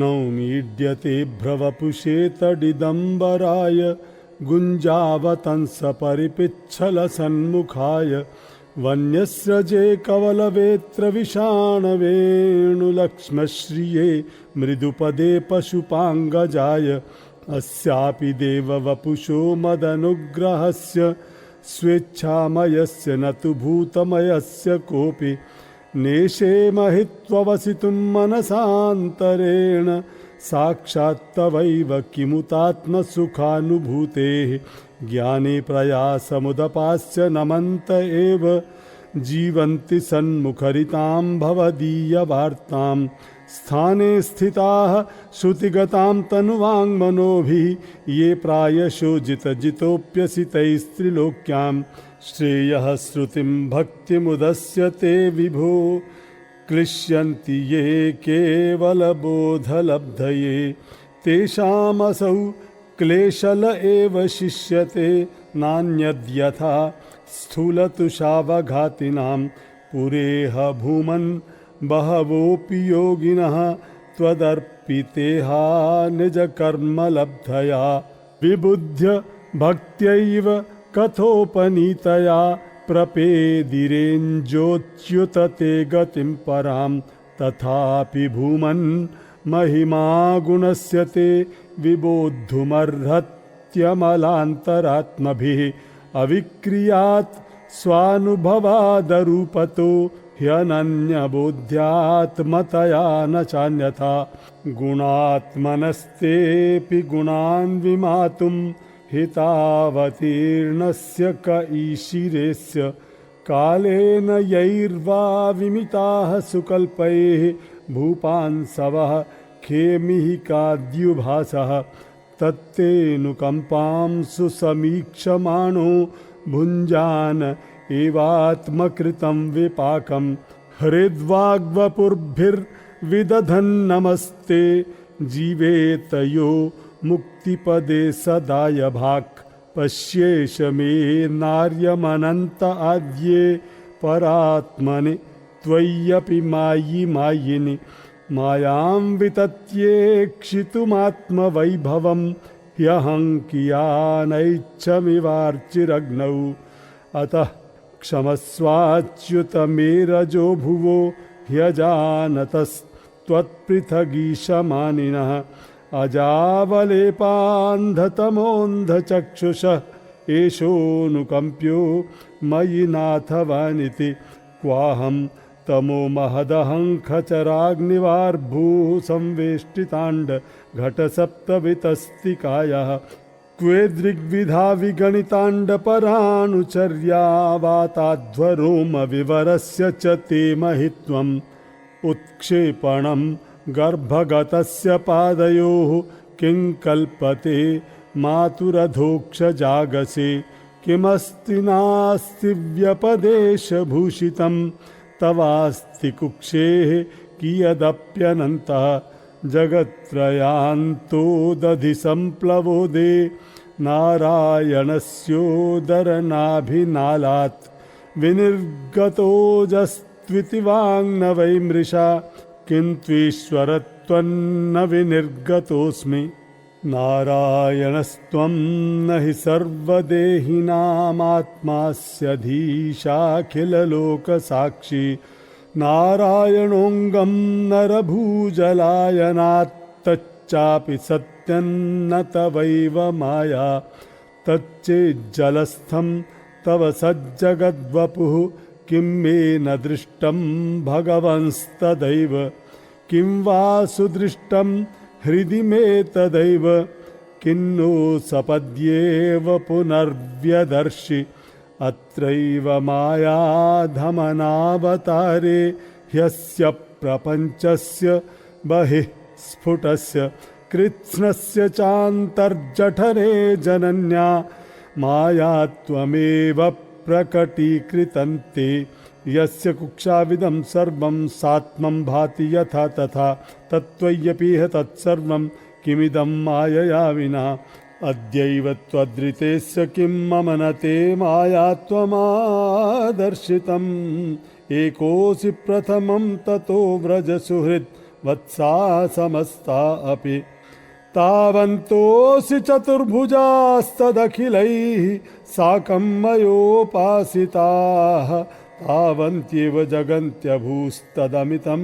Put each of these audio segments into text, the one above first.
नौमीड्यते भ्रवपुषे तडिदम्बराय गुञ्जावतंस परिपिच्छलसन्मुखाय वन्यस्रजे कवलवेत्रविषाणवेणुलक्ष्मश्रिये मृदुपदे पशुपाङ्गजाय अस्यापि देववपुषो मदनुग्रहस्य स्वेच्छामयस्य न तु भूतमयस्य कोऽपि नेशे महित्ववसितुं मनसान्तरेण साक्षात्तवैव किमुतात्मसुखानुभूतेः ज्ञाने प्रयासमुदपास्य नमन्त एव जीवन्ति सन्मुखरितां भवदीयवार्तां स्थाने स्थिताः श्रुतिगतां तनुवाङ्मनोभिः ये प्रायशो जितजितोऽप्यसितैस्त्रिलोक्यां श्रेयः श्रुतिं भक्तिमुदस्य ते विभो क्लिश्यन्ति ये केवलबोधलब्धये तेषामसौ क्लेशल एव शिष्यते नान्यद्यथा स्थूलतुषावघातिनां पुरेह भूमन् बहवोऽपि योगिनः त्वदर्पितेहा निजकर्मलब्धया विबुध्य भक्त्यैव कथोपनीतया प्रपेदिरेञ्जोच्युत ते गतिं परां तथापि भूमन् महिमा गुणस्य ते विबोद्धुमर्हत्यमलान्तरात्मभिः अविक्रियात् स्वानुभवादरूपतो ह्यनन्यबोध्यात्मतया न चान्यथा गुणात्मनस्तेऽपि गुणान् विमातुं हितावतीर्णस्य क ईशिरेस्य कालेन यैर्वा विमिताः सुकल्पैः भूपान्सवः खेमिः काद्युभासः तत्तेऽनुकम्पां सुसमीक्षमाणो भुञ्जान एवात्मकृतं विपाकं हृद्वाग्वपुर्भिर्विदधन्नमस्ते जीवेतयो मुक्तिपदे सदाय भाक् पश्येष मे नार्यमनन्त आद्ये परात्मनि त्वय्यपि मायि मायिनि मायां वितत्येक्षितुमात्मवैभवं ह्यहं कियानैच्छमिवार्चिरग्नौ अतः क्षमस्वाच्युत मे रजो भुवो ह्यजानतस्त्वत्पृथगीशमानिनः अजावलेपान्धतमोऽन्धचक्षुषः एषोऽनुकम्प्यो मयि नाथवानिति क्वाहं तमो महदहं खचराग्निवार्भूः संवेष्टिताण्ड घटसप्तवितस्तिकायः क्वेदृग्विधा विगणिताण्डपरानुचर्या वाताध्वरोमविवरस्य च ते महित्वम् उत्क्षेपणं गर्भगतस्य पादयोः किं कल्पते मातुरधोक्षजागसे किमस्ति नास्ति व्यपदेशभूषितं तवास्ति कुक्षेः कियदप्यनन्तः जगत्त्रयान्तो दधि सम्प्लवोदे नारायणस्योदरनाभिनालात् विनिर्गतोजस्त्विति वाङ्न वै मृषा किं त्वीश्वरत्वन्न विनिर्गतोऽस्मि नारायणस्त्वं न हि सर्वदेहिनामात्मास्यधीशाखिललोकसाक्षी नारायणोऽङ्गं नरभूजलायनात्तच्चापि सत्यन्न तवैव माया तच्चेज्जलस्थं तव सज्जगद्वपुः किं मे न दृष्टं भगवंस्तदैव किं वा सुदृष्टं हृदि मे तदैव किन्नो सपद्येव पुनर्व्यदर्शि अत्रैव मायाधमनावतारे ह्यस्य प्रपञ्चस्य बहिः स्फुटस्य कृत्स्नस्य चान्तर्जठरे जनन्या माया त्वमेव प्रकटीकृतन्ते यस्य कुक्षाविदं सर्वं सात्मं भाति यथा तथा तत्त्वय्यपीह तत्सर्वं किमिदं मायया विना अद्यैव त्वदृतेस्य किं मम न ते माया त्वमादर्शितम् एकोऽसि प्रथमं ततो व्रज सुहृत् वत्सा समस्ता अपि तावन्तोऽसि चतुर्भुजास्तदखिलैः साकं मयोपासिताः तावन्त्येव जगन्त्यभूस्तदमितं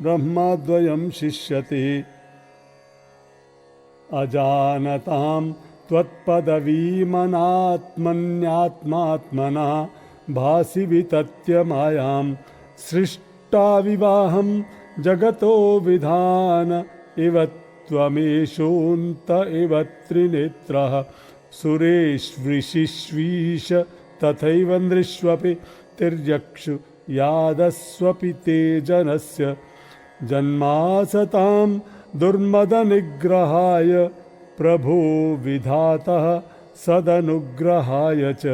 ब्रह्माद्वयं शिष्यते अजानतां त्वत्पदवीमनात्मन्यात्मात्मना भासि वितत्य मायां सृष्टाविवाहं जगतो विधान इव त्वमेषोऽन्त इव त्रिनेत्रः सुरेष्वृषिष्वीश तथैव नृष्वपि तिर्यक्षु यादस्वपि ते जनस्य जन्मासतां दुर्मदनिग्रहाय प्रभो विधातः सदनुग्रहाय च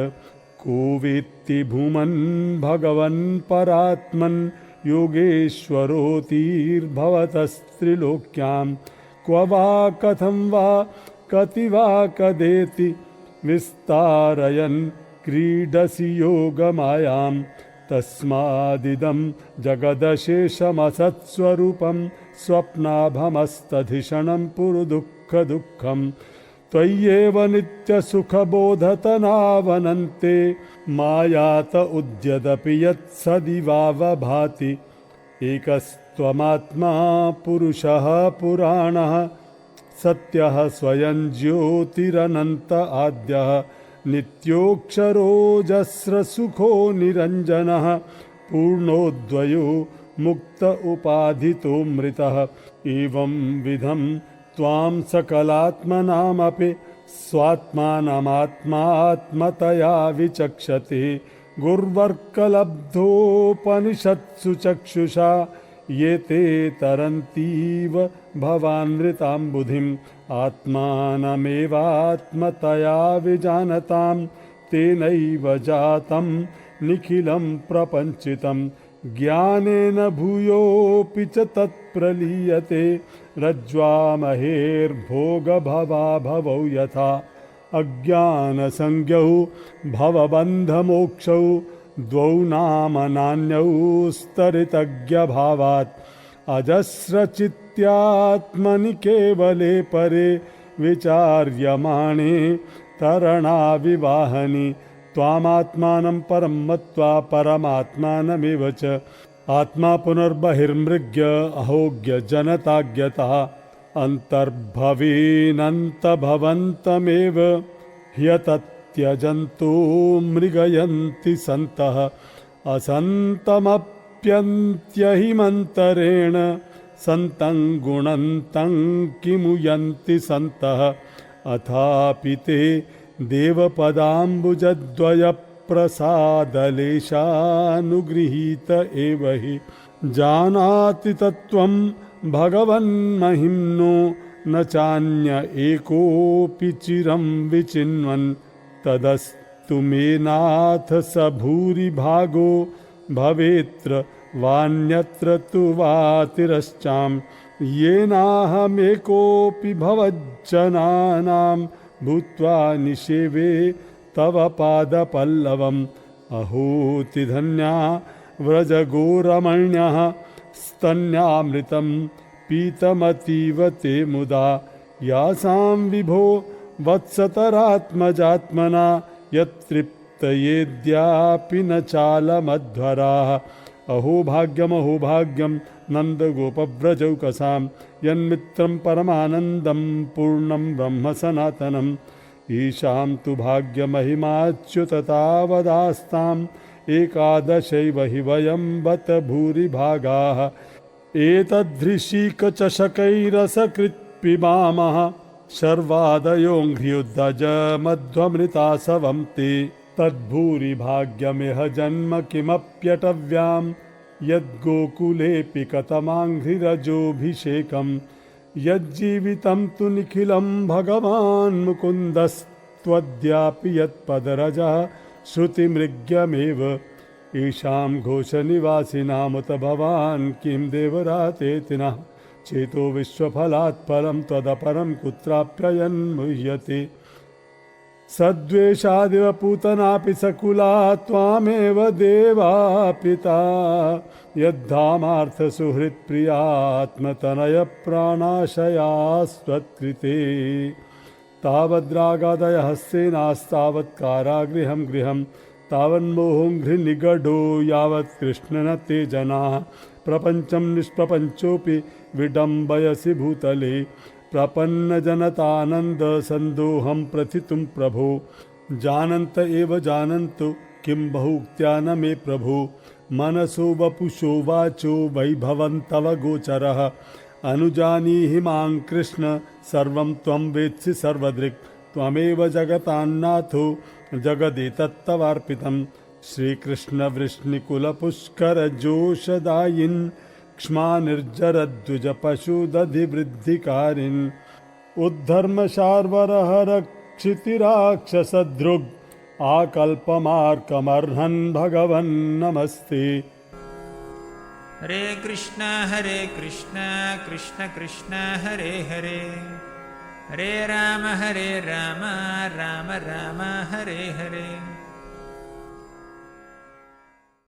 को वेत्ति भूमन् भगवन् परात्मन् योगेश्वरोऽतिर्भवतस्त्रिलोक्यां क्व वा कथं वा कति वा कदेति विस्तारयन् क्रीडसि योगमायां तस्मादिदं जगदशेषमसत्स्वरूपं स्वप्नाभमस्तधिषणं पुरुदुःखदुःखं त्वय्येव नित्यसुखबोधतनावनन्ते मायात उद्यदपि यत्सदिवावभाति एकस्त्वमात्मा पुरुषः पुराणः सत्यः स्वयं ज्योतिरनन्त आद्यः नित्योऽक्षरोजस्रसुखो निरञ्जनः पूर्णोऽद्वयो मुक्त उपाधितोऽमृतः एवं विधं त्वां सकलात्मनामपि स्वात्मानमात्मात्मतया विचक्षते गुर्वर्कलब्धोपनिषत्सु चक्षुषा ये ते तरन्तीव भवानृतां बुधिम् आत्मानमेवात्मतया विजानतां तेनैव जातं निखिलं प्रपञ्चितं ज्ञानेन भूयोऽपि च तत्प्रलीयते रज्ज्वामहेर्भोगभवाभवौ यथा अज्ञानसंज्ञौ भवबन्धमोक्षौ द्वौ नाम नान्यौ स्तरितज्ञभावात् अजस्रचित्यात्मनि केवले परे विचार्यमाणे तरणाविवाहनि त्वामात्मानं परं मत्वा परमात्मानमेव च आत्मा पुनर्बहिर्मृग्य अहोग्य जनताज्ञतः अन्तर्भवेनन्तभवन्तमेव ह्यतत्यजन्तो मृगयन्ति सन्तः असन्तमप्यन्त्यहिमन्तरेण सन्तं गुणन्तं किमुयन्ति सन्तः अथापि ते देवपदाम्बुजद्वयप्रसादलेशानुगृहीत एव हि जानाति तत्त्वं भगवन्महिम्नो न चान्य एकोऽपि चिरं विचिन्वन् तदस्तु मे नाथ स भूरिभागो भवेत्र वान्यत्र तु वा तिरश्चां येनाहमेकोऽपि भवज्जनानां भूत्वा निषेवे तव पादपल्लवम् अहोतिधन्या व्रजगोरमण्यः स्तन्यामृतं पीतमतीव ते मुदा यासां विभो वत्सतरात्मजात्मना यत्तृप्तयेद्यापि न चालमध्वराः अहो भाग्यं नन्दगोपव्रजौकसां यन्मित्रं परमानन्दं पूर्णं ब्रह्म सनातनम् ईशां तु भाग्यमहिमाच्युततावदास्ताम् एकादशैव हि वयं बत भूरिभागाः एतद्धृशीकचषकैरसकृत् पिबामः शर्वादयोऽङ्घ्र्युद्धजमध्वमृतासवं ते तद्भूरिभाग्यमिह जन्म किमप्यटव्यां यद्गोकुलेऽपि कतमाङ्घ्रिरजोऽभिषेकम् यज्जीवितं तु निखिलं भगवान् मुकुन्दस्त्वद्यापि यत्पदरजः श्रुतिमृग्यमेव ईशां घोषनिवासिनामुत भवान् किं देवरातेति नः चेतो विश्वफलात् परं त्वदपरं कुत्राप्ययन्मुह्यते सद्वेषादिव पूतनापि सकुला त्वामेव देवा पिता यद्धामार्थसुहृत्प्रियात्मतनयप्राणाशयास्त्वत्कृते तावद्रागादय हस्तेनास्तावत् कारागृहं गृहं तावन्मोहं घृनिगडो यावत् कृष्ण न ते जनाः प्रपञ्चं निष्प्रपञ्चोऽपि विडम्बयसि भूतले प्रपन्नजनतानन्दसन्दोहं प्रथितुं प्रभो जानन्त एव जानन्तु किं बहुक्त्या न मे प्रभो मनसो वपुषो वाचो वैभवन्तव गोचरः अनुजानीहि मां कृष्ण सर्वं त्वं वेत्सि सर्वदृक् त्वमेव जगतान्नाथो जगदेतत्तवार्पितं श्रीकृष्णवृष्णिकुलपुष्करजोषदायिन् क्ष्मा निर्जरद्विजपशुदधिवृद्धिकारिन् उद्धर्मशार्वरहर क्षितिराक्षसदृग् आकल्पमार्कमर्हन् भगवन् नमस्ते। हरे कृष्ण कृष्ण कृष्ण हरे हरे हरे राम राम राम हरे हरे।